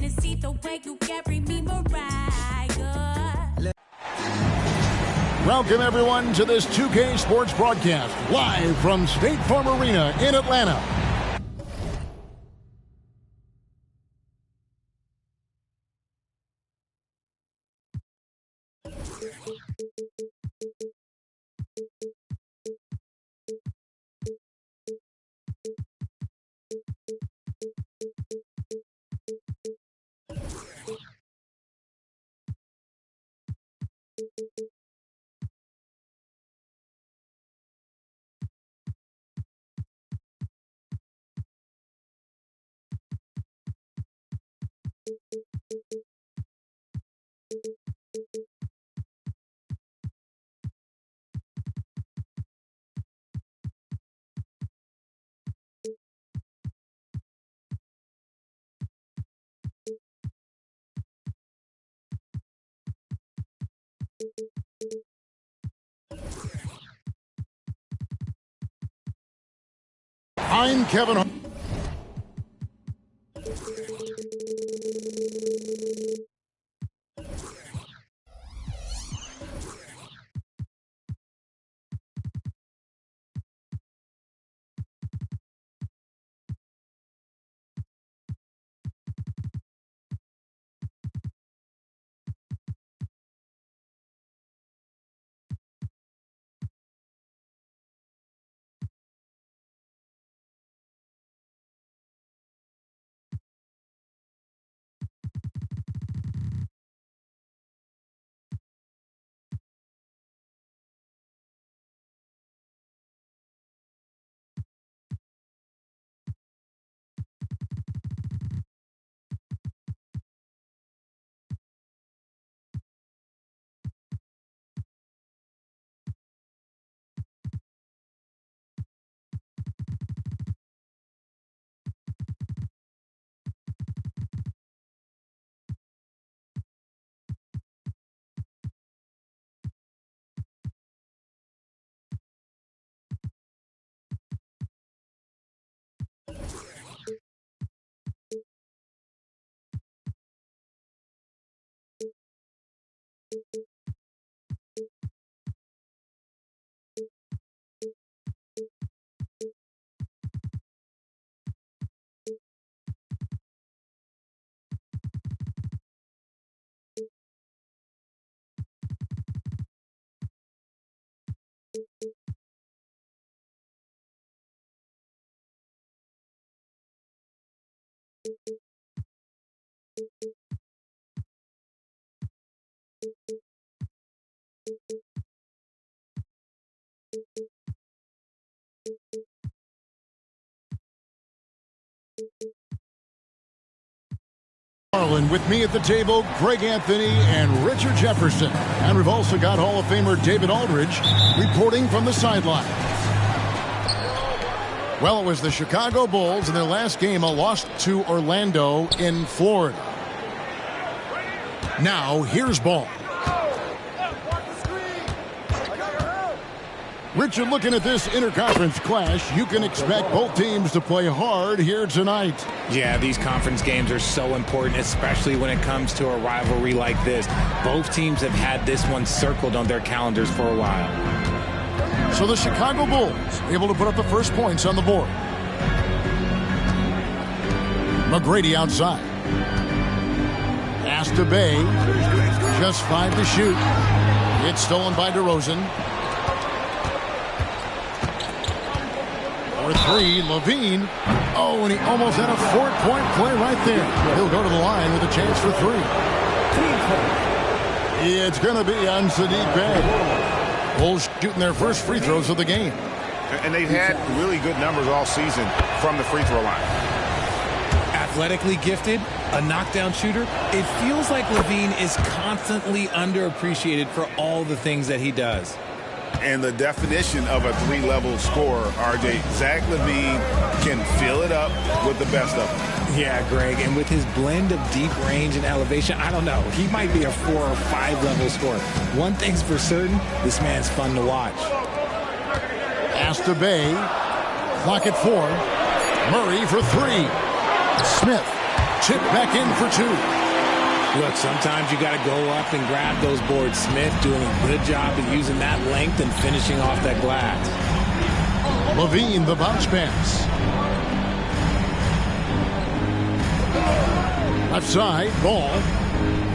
to see the way you carry me, Mariah. Welcome, everyone, to this 2K Sports broadcast, live from State Farm Arena in Atlanta. I'm Kevin. With me at the table, Greg Anthony and Richard Jefferson. And we've also got Hall of Famer David Aldridge reporting from the sideline. Well, it was the Chicago Bulls in their last game, a loss to Orlando in Florida. Now, here's ball. Richard, looking at this interconference clash, you can expect both teams to play hard here tonight. Yeah, these conference games are so important, especially when it comes to a rivalry like this. Both teams have had this one circled on their calendars for a while. So the Chicago Bulls able to put up the first points on the board. McGrady outside. Pass to Bay. Just 5 to shoot. It's stolen by DeRozan. For 3, Levine. Oh, and he almost had a 4-point play right there. He'll go to the line with a chance for 3. It's going to be on Sadiq Bey. Bulls shooting their first free throws of the game. And they've had really good numbers all season from the free throw line. Athletically gifted, a knockdown shooter. It feels like Levine is constantly underappreciated for all the things that he does. And the definition of a 3-level scorer, RJ, Zach LaVine can fill it up with the best of them. Yeah, Greg, and with his blend of deep range and elevation, I don't know, he might be a 4 or 5 level scorer. One thing's for certain, this man's fun to watch. Pass to Bay. Clock at 4. Murray for 3. Smith Tip back in for two. Look, sometimes you got to go up and grab those boards. Smith doing a good job of using that length and finishing off that glass. Levine, the bounce pass. Left side, Ball.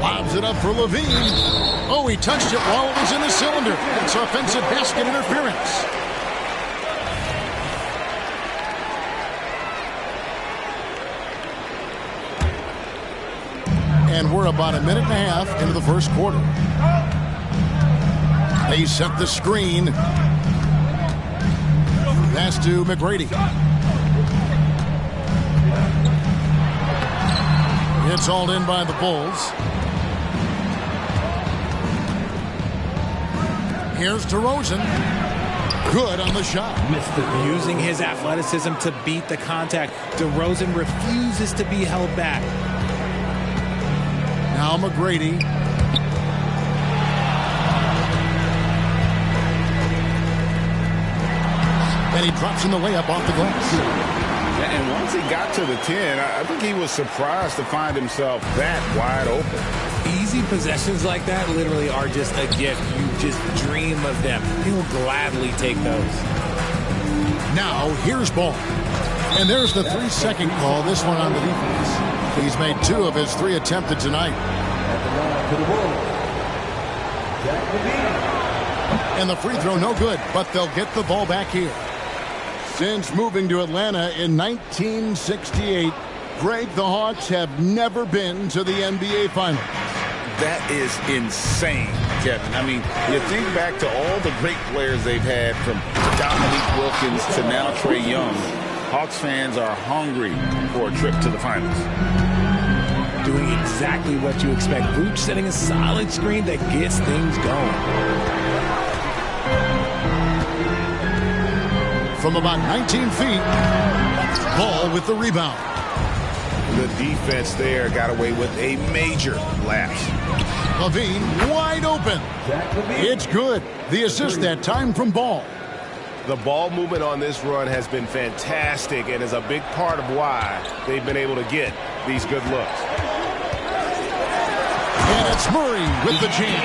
Lobs it up for Levine. Oh, he touched it while it was in the cylinder. It's offensive basket interference. And we're about a minute and a half into the first quarter. They set the screen. Pass to McGrady. It's hauled in by the Bulls. Here's DeRozan. Good on the shot. Using his athleticism to beat the contact. DeRozan refuses to be held back. Now McGrady. And he drops in the layup off the glass. And once he got to the 10, I think he was surprised to find himself that wide open. Easy possessions like that literally are just a gift. You just dream of them. He'll gladly take those. Now, here's Ball. And there's the 3-second call, this one on the defense. He's made 2 of his 3 attempted tonight. And the free throw no good, but they'll get the ball back here. Since moving to Atlanta in 1968, Greg, the Hawks have never been to the NBA Finals. That is insane, Kevin. I mean, you think back to all the great players they've had, from Dominique Wilkins to now Trae Young. Hawks fans are hungry for a trip to the Finals. Doing exactly what you expect. Vooch setting a solid screen that gets things going. From about 19 feet, Ball with the rebound. The defense there got away with a major lapse. Levine wide open. It's good. The assist that time from Ball. The ball movement on this run has been fantastic and is a big part of why they've been able to get these good looks. And it's Murray with the jam.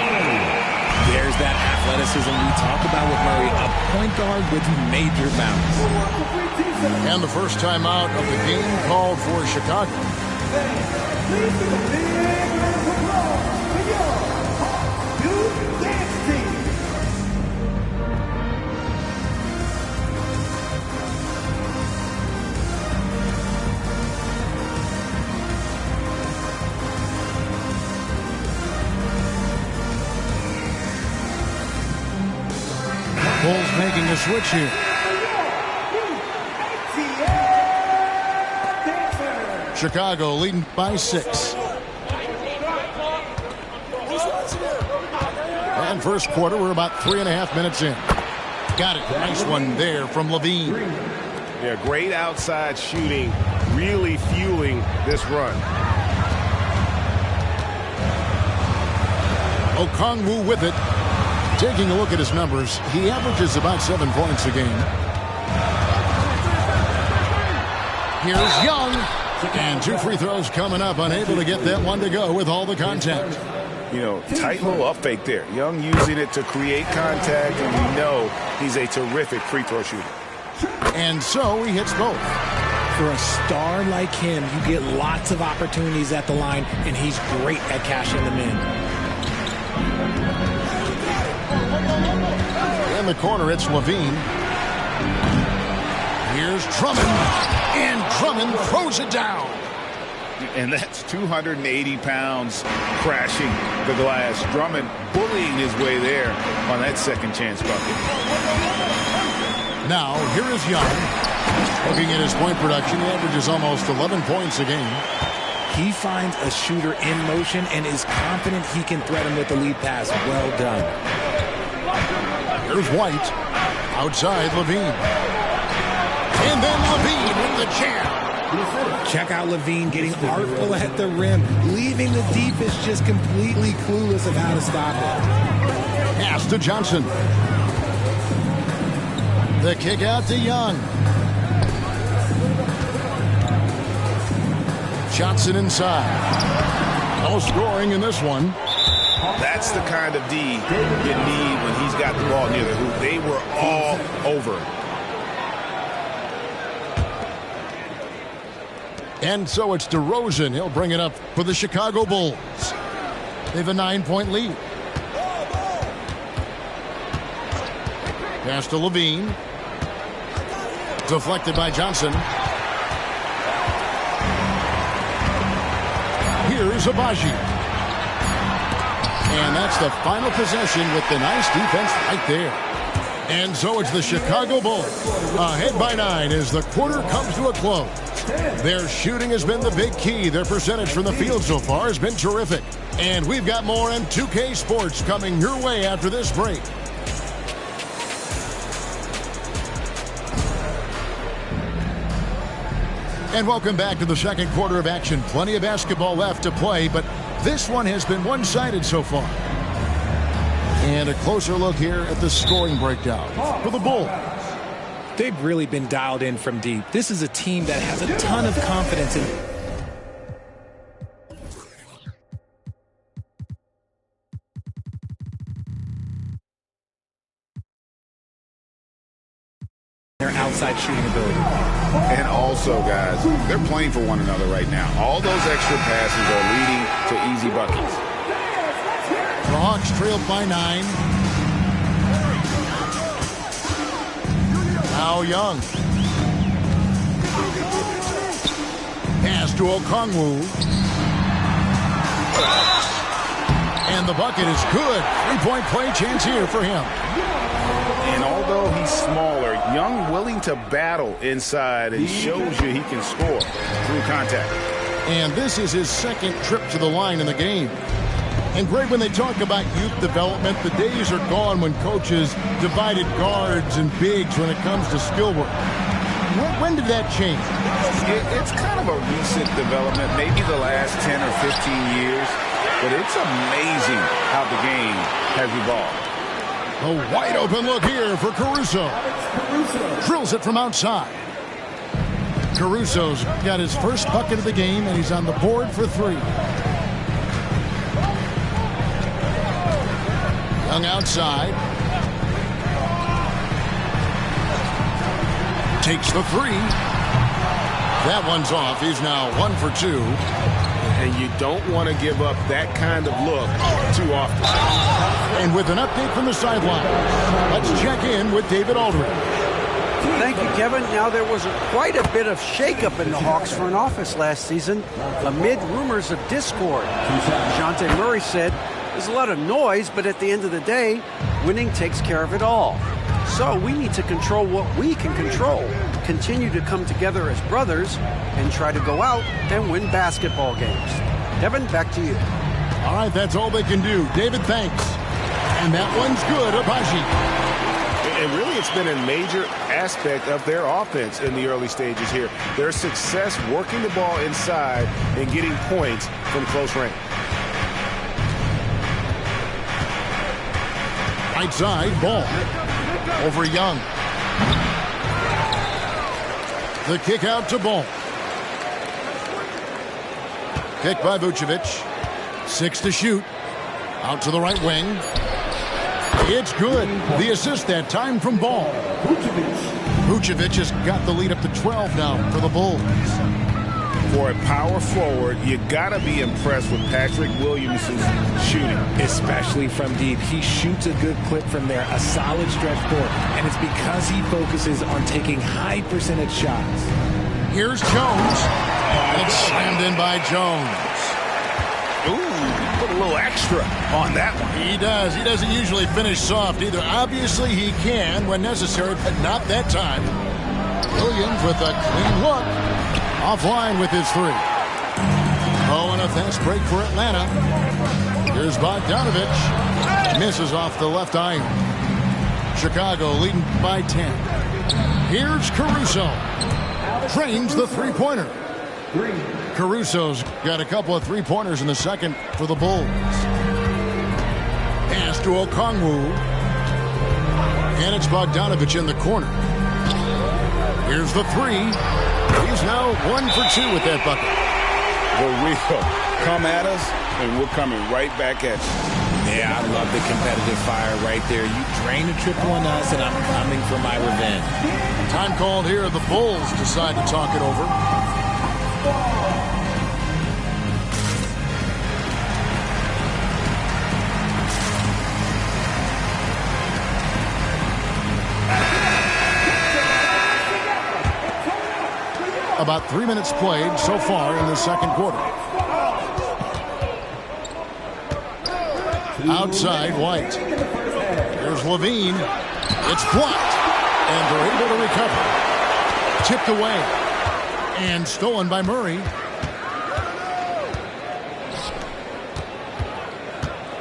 There's that athleticism we talk about with Murray, a point guard with major bounce. And the first time out of the game called for Chicago. Bulls making a switch here. Chicago leading by 6. And first quarter, we're about 3.5 minutes in. Got it. Nice one there from Levine. Yeah, great outside shooting, really fueling this run. Okongwu with it. Taking a look at his numbers, he averages about 7 points a game. Here's Young. And 2 free throws coming up, unable to get that one to go with all the contact. You know, tight little up fake there. Young using it to create contact, and we know he's a terrific free throw shooter. And so he hits both. For a star like him, you get lots of opportunities at the line, and he's great at cashing them in. In the corner, it's Levine. Here's Drummond. And Drummond throws it down. And that's 280 pounds crashing the glass. Drummond bullying his way there on that second chance bucket. Now, here is Young. Looking at his point production, he averages almost 11 points a game. He finds a shooter in motion and is confident he can threat him with the lead pass. Well done. Here's White. Outside, Levine. And then Levine with the jam. Check out Levine getting artful at the rim, leaving the defense just completely clueless of how to stop it. Pass to Johnson. The kick out to Young. Johnson inside. No scoring in this one. That's the kind of D you need when he's got the ball near the hoop. They were all over. And so it's DeRozan. He'll bring it up for the Chicago Bulls. They have a 9-point lead. Pass to Levine. Deflected by Johnson. Here's Abaji. And that's the final possession with the nice defense right there. And so it's the Chicago Bulls ahead by 9 as the quarter comes to a close. Their shooting has been the big key. Their percentage from the field so far has been terrific. And we've got more M2K Sports coming your way after this break. And welcome back to the second quarter of action. Plenty of basketball left to play, but this one has been one-sided so far. And a closer look here at the scoring breakdown for the Bulls. They've really been dialed in from deep. This is a team that has a ton of confidence in their outside shooting ability. And also, guys, they're playing for one another right now. All those extra passes are leading to easy buckets. The Hawks trailed by 9. Now Young. Pass to Okongwu. And the bucket is good. 3-point play chance here for him. And although he's smaller, Young willing to battle inside and shows you he can score through contact. And this is his second trip to the line in the game. And Greg, when they talk about youth development, the days are gone when coaches divided guards and bigs when it comes to skill work. When did that change? It's kind of a recent development, maybe the last 10 or 15 years. But it's amazing how the game has evolved. A wide open look here for Caruso. Drills it from outside. Caruso's got his first bucket of the game, and he's on the board for 3. Young outside. Takes the 3. That one's off. He's now 1 for 2. And you don't want to give up that kind of look too often. And with an update from the sideline, let's check in with David Aldridge. Thank you, Kevin. Now, there was quite a bit of shakeup in the Hawks front office last season amid rumors of discord. DeJounte Murray said, there's a lot of noise, but at the end of the day, winning takes care of it all. So we need to control what we can control, continue to come together as brothers, and try to go out and win basketball games. Kevin, back to you. All right, that's all they can do. David, thanks. And that one's good, Abaji. And really, it's been a major aspect of their offense in the early stages here. Their success working the ball inside and getting points from close range. Right side, ball. Over Young. The kick out to Ball. Kick by Vucevic. 6 to shoot. Out to the right wing. It's good. The assist that time from Ball. Vucevic has got the lead up to 12 now for the Bulls. For a power forward, you got to be impressed with Patrick Williams' shooting. Especially from deep. He shoots a good clip from there, a solid stretch forward, and it's because he focuses on taking high percentage shots. Here's Jones. It's slammed in by Jones. Ooh, put a little extra on that one. He does. He doesn't usually finish soft either. Obviously, he can when necessary, but not that time. Williams with a clean look. Offline with his 3. Oh, and a fast break for Atlanta. Here's Bogdanovich. Misses off the left iron. Chicago leading by 10. Here's Caruso. Trains the 3-pointer. Caruso's got a couple of 3-pointers in the second for the Bulls. Pass to Okongwu. And it's Bogdanovich in the corner. Here's the 3. He's now 1 for 2 with that bucket. the real. Come at us, and we're coming right back at you. Yeah, I love the competitive fire right there. You drain a triple on us, and I'm coming for my revenge. Time called here. The Bulls decide to talk it over. About 3 minutes played so far in the second quarter. Outside, White. Here's Levine. It's blocked. And they're able to recover. Tipped away. And stolen by Murray.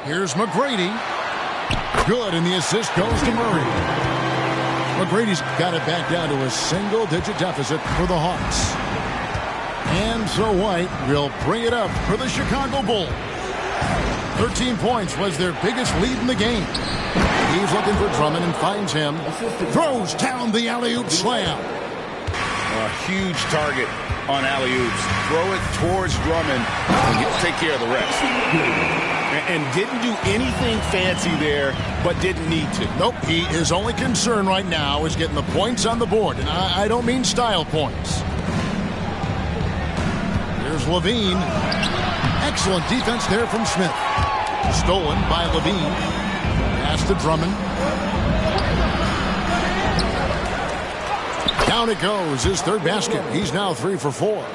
Here's McGrady. Good, and the assist goes to Murray. McGrady's got it back down to a single-digit deficit for the Hawks. And so White will bring it up for the Chicago Bulls. 13 points was their biggest lead in the game. He's looking for Drummond and finds him. Throws down the alley-oop slam. A huge target on alley-oops. Throw it towards Drummond and take care of the rest. And didn't do anything fancy there, but didn't need to. Nope, his only concern right now is getting the points on the board. And I don't mean style points. Here's Levine. Excellent defense there from Smith. Stolen by Levine. Pass to Drummond. Down it goes. His third basket. He's now 3 for 4.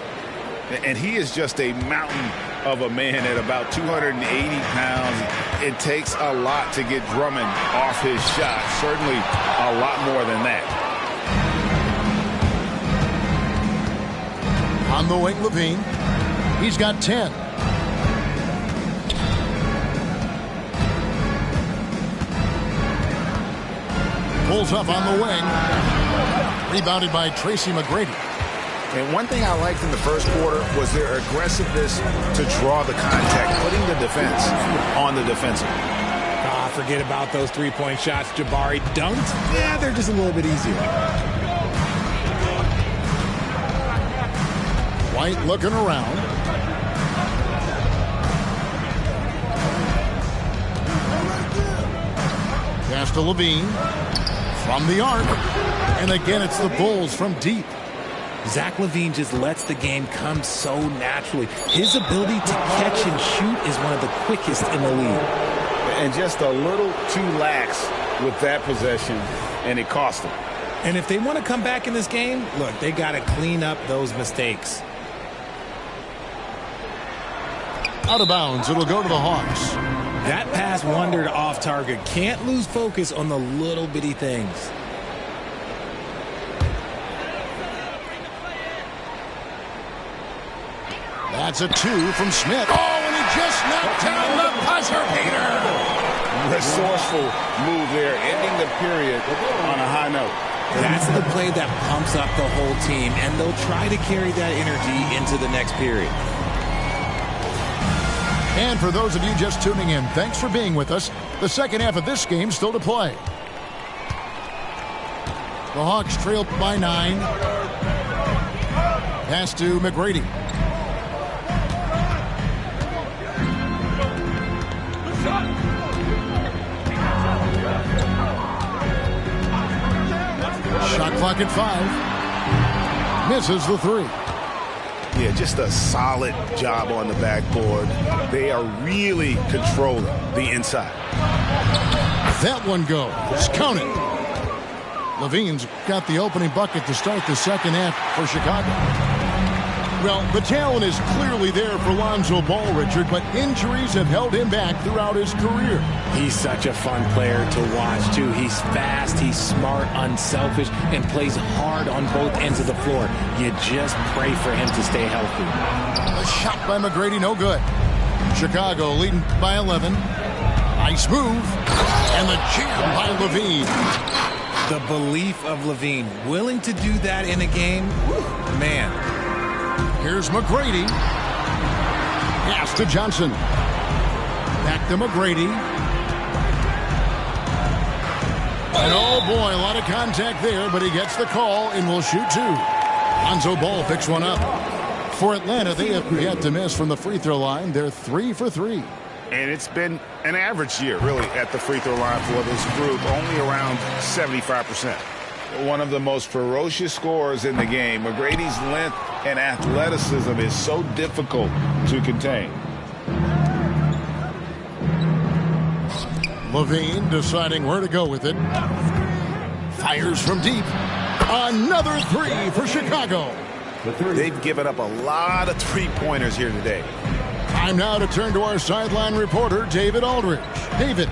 And he is just a mountain of a man at about 280 pounds. It takes a lot to get Drummond off his shot. Certainly a lot more than that. On the wing, Levine. He's got 10. Pulls up on the wing. Rebounded by Tracy McGrady. And one thing I liked in the first quarter was their aggressiveness to draw the contact, putting the defense on the defensive. Forget about those three-point shots Jabari dunked. Yeah, they're just a little bit easier. White looking around. Pass to Levine. From the arc. And again, it's the Bulls from deep. Zach LaVine just lets the game come so naturally. His ability to catch and shoot is one of the quickest in the league. And just a little too lax with that possession, and it cost them. And if they want to come back in this game, look, they got to clean up those mistakes. Out of bounds, it'll go to the Hawks. That pass wandered off target. Can't lose focus on the little bitty things. That's a 2 from Smith. Oh, and he just knocked down the buzzer beater. Resourceful move there, ending the period on a high note. That's the play that pumps up the whole team, and they'll try to carry that energy into the next period. And for those of you just tuning in, thanks for being with us. The second half of this game still to play. The Hawks trail by 9. Pass to McGrady. Shot clock at 5. Misses the 3. Yeah, just a solid job on the backboard. They are really controlling the inside. That one goes. Count it. Levine's got the opening bucket to start the second half for Chicago. Well, the talent is clearly there for Lonzo Ball, Richard, but injuries have held him back throughout his career. He's such a fun player to watch, too. He's fast, he's smart, unselfish, and plays hard on both ends of the floor. You just pray for him to stay healthy. A shot by McGrady, no good. Chicago leading by 11. Nice move. And the jam by Levine. The belief of Levine, willing to do that in a game, man. Here's McGrady. Pass to Johnson. Back to McGrady. And oh boy, a lot of contact there, but he gets the call and will shoot 2. Lonzo Ball picks one up. For Atlanta, they have yet to miss from the free throw line. They're 3 for 3. And it's been an average year, really, at the free throw line for this group, only around 75%. One of the most ferocious scorers in the game. McGrady's length and athleticism is so difficult to contain. Levine deciding where to go with it. Fires from deep. Another three for Chicago. They've given up a lot of three-pointers here today. Time now to turn to our sideline reporter, David Aldridge. David.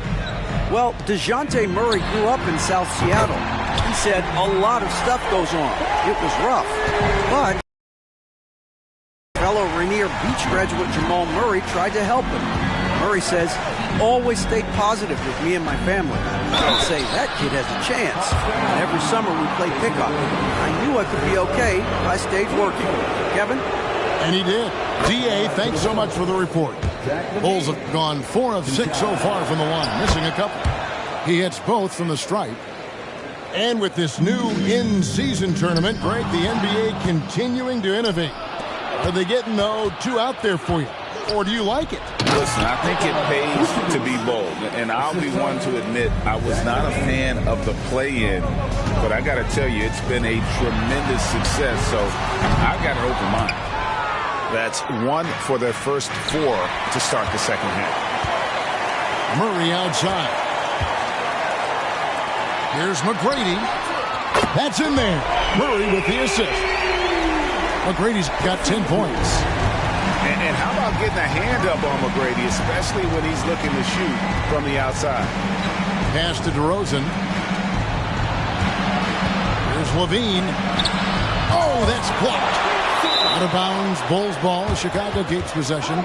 Well, DeJounte Murray grew up in South Seattle. He said a lot of stuff goes on. It was rough. But fellow Rainier Beach graduate Jamal Murray tried to help him. Murray says, always stayed positive with me and my family. I'd say that kid has a chance. And every summer we play pickup. I knew I could be okay if I stayed working. Kevin? And he did. D.A., thanks so much for the report. Bulls have gone 4 of 6 so far from the line, missing a couple. He hits both from the stripe. And with this new in-season tournament, Greg, the NBA continuing to innovate. Are they getting, though, too out there for you? Or do you like it? Listen, I think it pays to be bold. And I'll be one to admit I was not a fan of the play-in. But I got to tell you, it's been a tremendous success. So I've got an open mind. That's 1 for their first 4 to start the second half. Murray outside. Here's McGrady. That's in there. Murray with the assist. McGrady's got 10 points. And how about getting a hand up on McGrady, especially when he's looking to shoot from the outside? Pass to DeRozan. Here's Levine. Oh, that's blocked. Out of bounds, Bulls ball. Chicago keeps possession.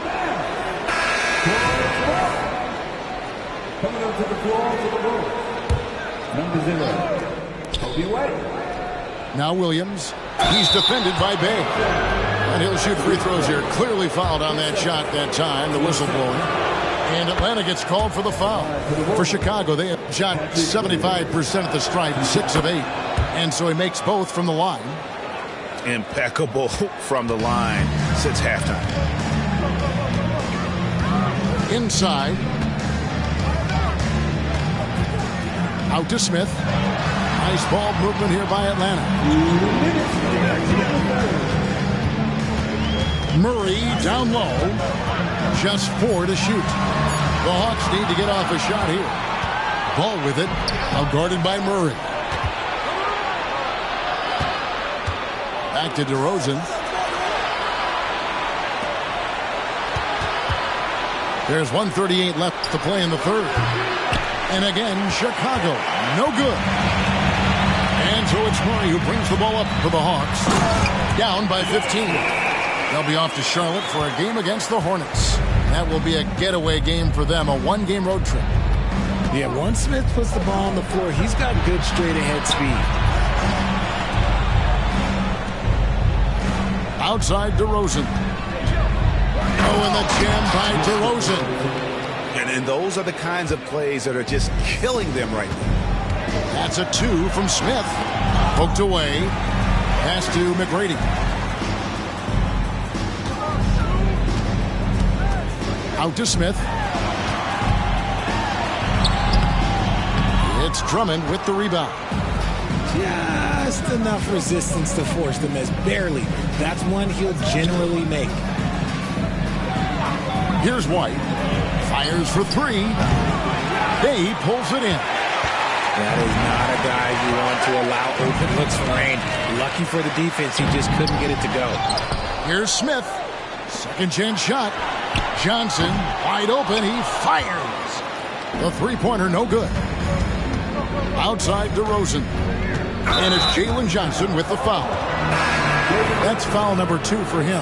Coming up to the floor to the Bulls. Number 0, Kobe White. Now Williams. He's defended by Bay. And he'll shoot free throws here. Clearly fouled on that shot that time, the whistle blowing. And Atlanta gets called for the foul. For Chicago, they have shot 75% at the stripe, 6 of 8. And so he makes both from the line. Impeccable from the line since halftime. Inside. Out to Smith. Nice ball movement here by Atlanta. Murray down low. Just 4 to shoot. The Hawks need to get off a shot here. Ball with it. Now guarded by Murray. Back to DeRozan. There's 1:38 left to play in the third. And again, Chicago, no good. And so it's Murray who brings the ball up for the Hawks. Down by 15. They'll be off to Charlotte for a game against the Hornets. That will be a getaway game for them, a 1-game road trip. Yeah, once Smith puts the ball on the floor, he's got good straight-ahead speed. Outside DeRozan. Oh, and the jam by DeRozan. And those are the kinds of plays that are just killing them right now. That's a 2 from Smith. Poked away. Pass to McGrady. Out to Smith. It's Drummond with the rebound. Just enough resistance to force the miss. Barely. That's one he'll generally make. Here's White. Fires for 3. Bay pulls it in. That is not a guy you want to allow open looks for rain. Lucky for the defense, he just couldn't get it to go. Here's Smith. Second chance shot. Johnson wide open. He fires. The three-pointer no good. Outside DeRozan. And it's Jalen Johnson with the foul. That's foul number 2 for him.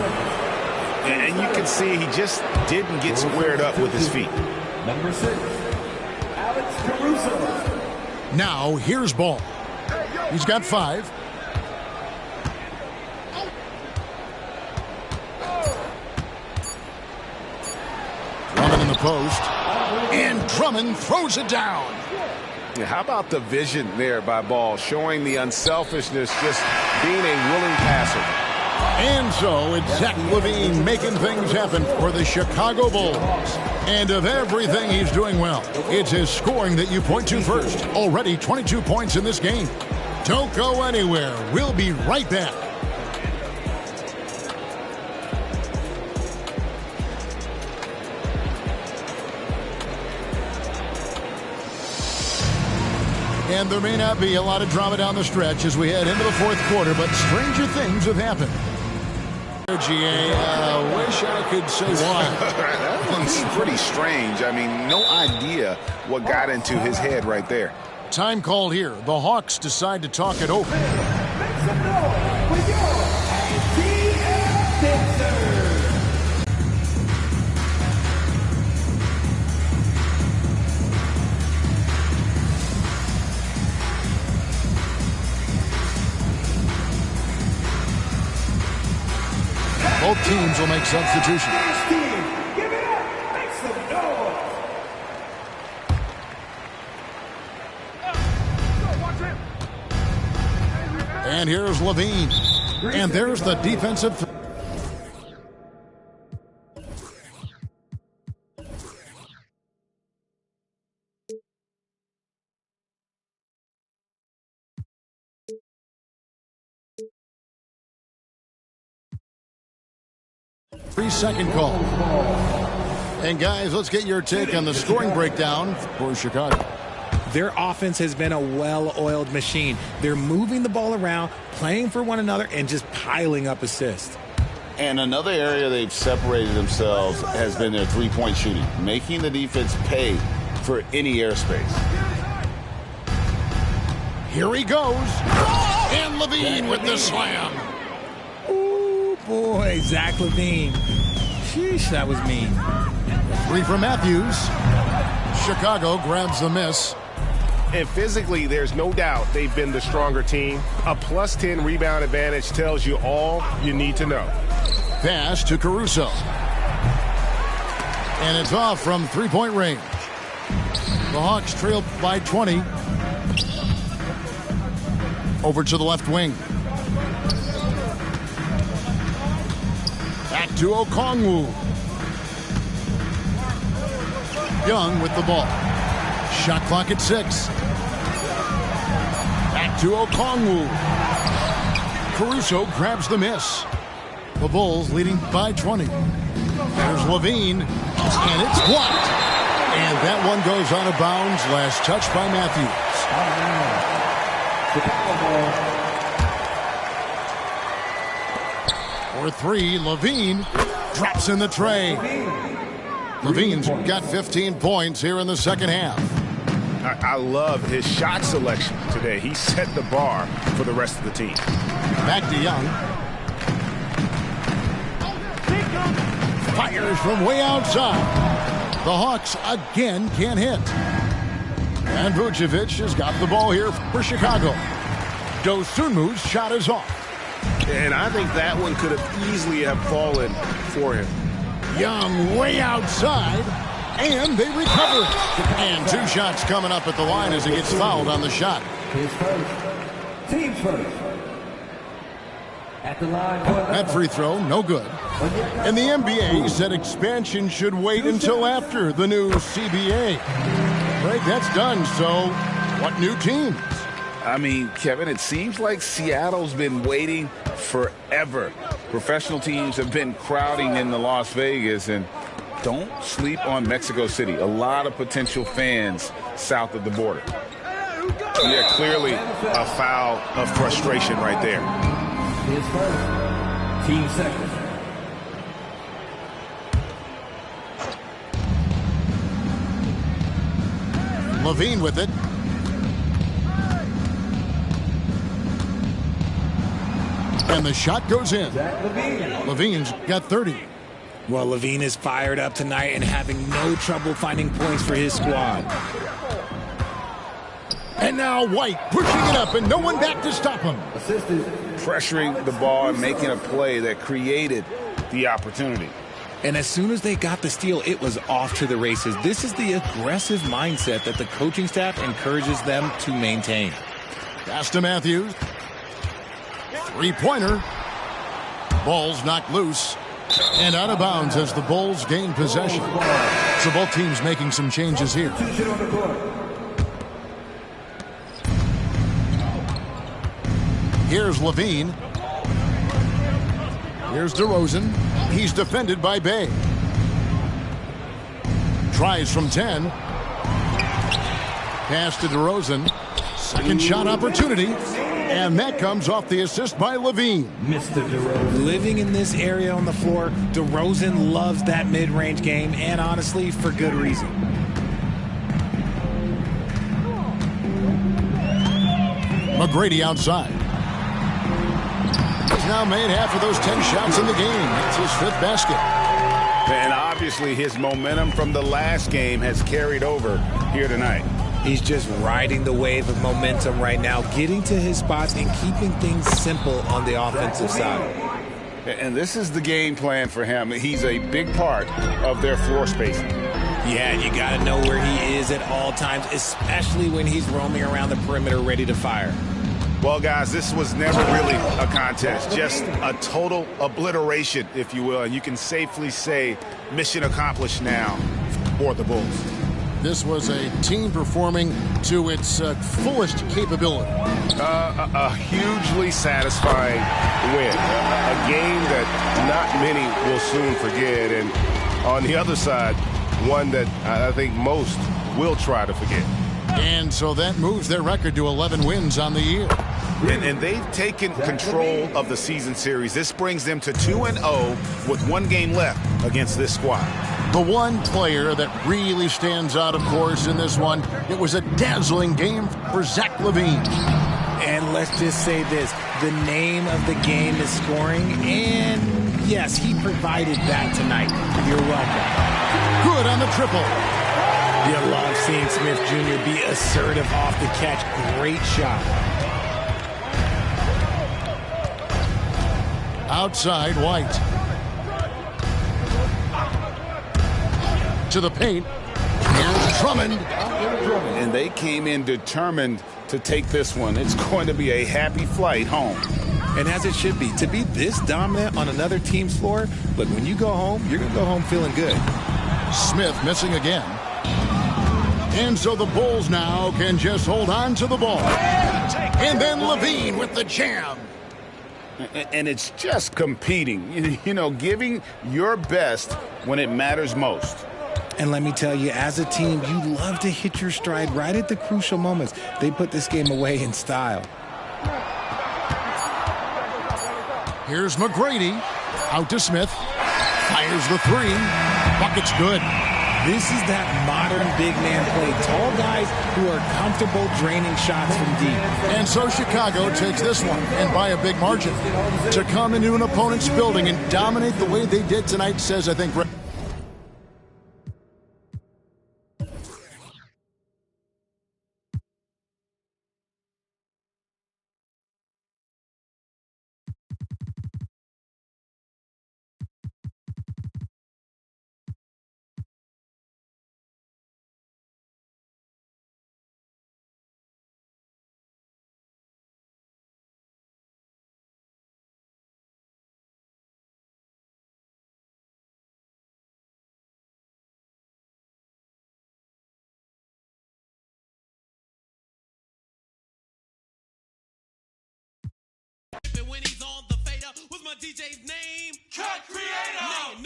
And you can see he just didn't get squared up with his feet. Number 6, Alex Caruso. Now here's Ball. He's got 5. Drummond in the post. And Drummond throws it down. How about the vision there by Ball, showing the unselfishness, just being a willing passer. And so it's Zach LaVine making things happen for the Chicago Bulls. And of everything he's doing well, it's his scoring that you point to first. Already 22 points in this game. Don't go anywhere. We'll be right back. And there may not be a lot of drama down the stretch as we head into the fourth quarter, but stranger things have happened. GA, wish I could say why. That one's pretty strange. I mean, no idea what got into his head right there. Time called here. The Hawks decide to talk it over. Make some noise for your ATL Sixers. Both teams will make substitutions. Give it up. Make some noise. And here's LaVine. And there's the defensive. 3-second call. And guys, let's get your take on the scoring breakdown for Chicago. Their offense has been a well-oiled machine. They're moving the ball around, playing for one another, and just piling up assists. And another area they've separated themselves has been their three-point shooting, making the defense pay for any airspace. Here he goes. And LaVine with the slam. Ooh, boy, Zach LaVine. Sheesh, that was mean. Three from Matthews. Chicago grabs the miss. And physically, there's no doubt they've been the stronger team. A plus 10 rebound advantage tells you all you need to know. Pass to Caruso. And it's off from three-point range. The Hawks trail by 20. Over to the left wing. Back to Okongwu. Young with the ball. Shot clock at 6. Back to Okongwu. Caruso grabs the miss. The Bulls leading by 20. There's LaVine. And it's blocked. And that one goes out of bounds. Last touch by Matthews. For three, LaVine drops in the tray. LaVine's got 15 points here in the second half. I love his shot selection today. He set the bar for the rest of the team. Back to Young. Fires from way outside. The Hawks again can't hit. And Vucevic has got the ball here for Chicago. Dosunmu's shot is off. And I think that one could have easily have fallen for him. Young way outside. And they recover. And two shots coming up at the line as he gets fouled on the shot. His first. Team first. At the line. That free throw, no good. And the NBA said expansion should wait until after the new CBA. Right, that's done. So, what new teams? I mean, Kevin, it seems like Seattle's been waiting forever. Professional teams have been crowding into Las Vegas, and don't sleep on Mexico City. A lot of potential fans south of the border. Yeah, clearly a foul of frustration right there. His first. Team second. LaVine with it. And the shot goes in. LaVine's got 30. Well, LaVine is fired up tonight and having no trouble finding points for his squad. And now White pushing it up and no one back to stop him. Assisted. Pressuring the ball and making a play that created the opportunity. And as soon as they got the steal, it was off to the races. This is the aggressive mindset that the coaching staff encourages them to maintain. Pass to Matthews. Three-pointer. Ball's knocked loose and out of bounds as the Bulls gain possession. So both teams making some changes here. Here's Levine. Here's DeRozan. He's defended by Bay. Tries from 10. Pass to DeRozan. Second shot opportunity. And that comes off the assist by Levine. Mr. DeRozan. Living in this area on the floor, DeRozan loves that mid-range game, and honestly, for good reason. McGrady outside. He's now made half of those 10 shots in the game. It's his 5th basket. And obviously his momentum from the last game has carried over here tonight. He's just riding the wave of momentum right now, getting to his spots and keeping things simple on the offensive side. And this is the game plan for him. He's a big part of their floor spacing. Yeah, you got to know where he is at all times, especially when he's roaming around the perimeter ready to fire. Well, guys, this was never really a contest, just a total obliteration, if you will. And you can safely say mission accomplished now for the Bulls. This was a team performing to its fullest capability. A hugely satisfying win. A game that not many will soon forget. And on the other side, one that I think most will try to forget. And so that moves their record to 11 wins on the year. And they've taken control of the season series. This brings them to 2-0 with 1 game left against this squad. The one player that really stands out, of course, in this one, it was a dazzling game for Zach LaVine. And let's just say this, the name of the game is scoring, and yes, he provided that tonight. You're welcome. Good on the triple. You love seeing Smith Jr. be assertive off the catch. Great shot. Outside, White. To the paint. Here's Drummond. And they came in determined to take this one. It's going to be a happy flight home. And as it should be. To be this dominant on another team's floor, look, when you go home, you're going to go home feeling good. Smith missing again. And so the Bulls now can just hold on to the ball. And then Levine with the jam. And it's just competing, you know, giving your best when it matters most. And let me tell you, as a team, you love to hit your stride right at the crucial moments. They put this game away in style. Here's McGrady. Out to Smith. Fires the 3. Bucket's good. This is that modern big man play. Tall guys who are comfortable draining shots from deep. And so Chicago takes this one, and by a big margin. To come into an opponent's building and dominate the way they did tonight says, I think... When he's on the fader, what's my DJ's name? Cut Creator.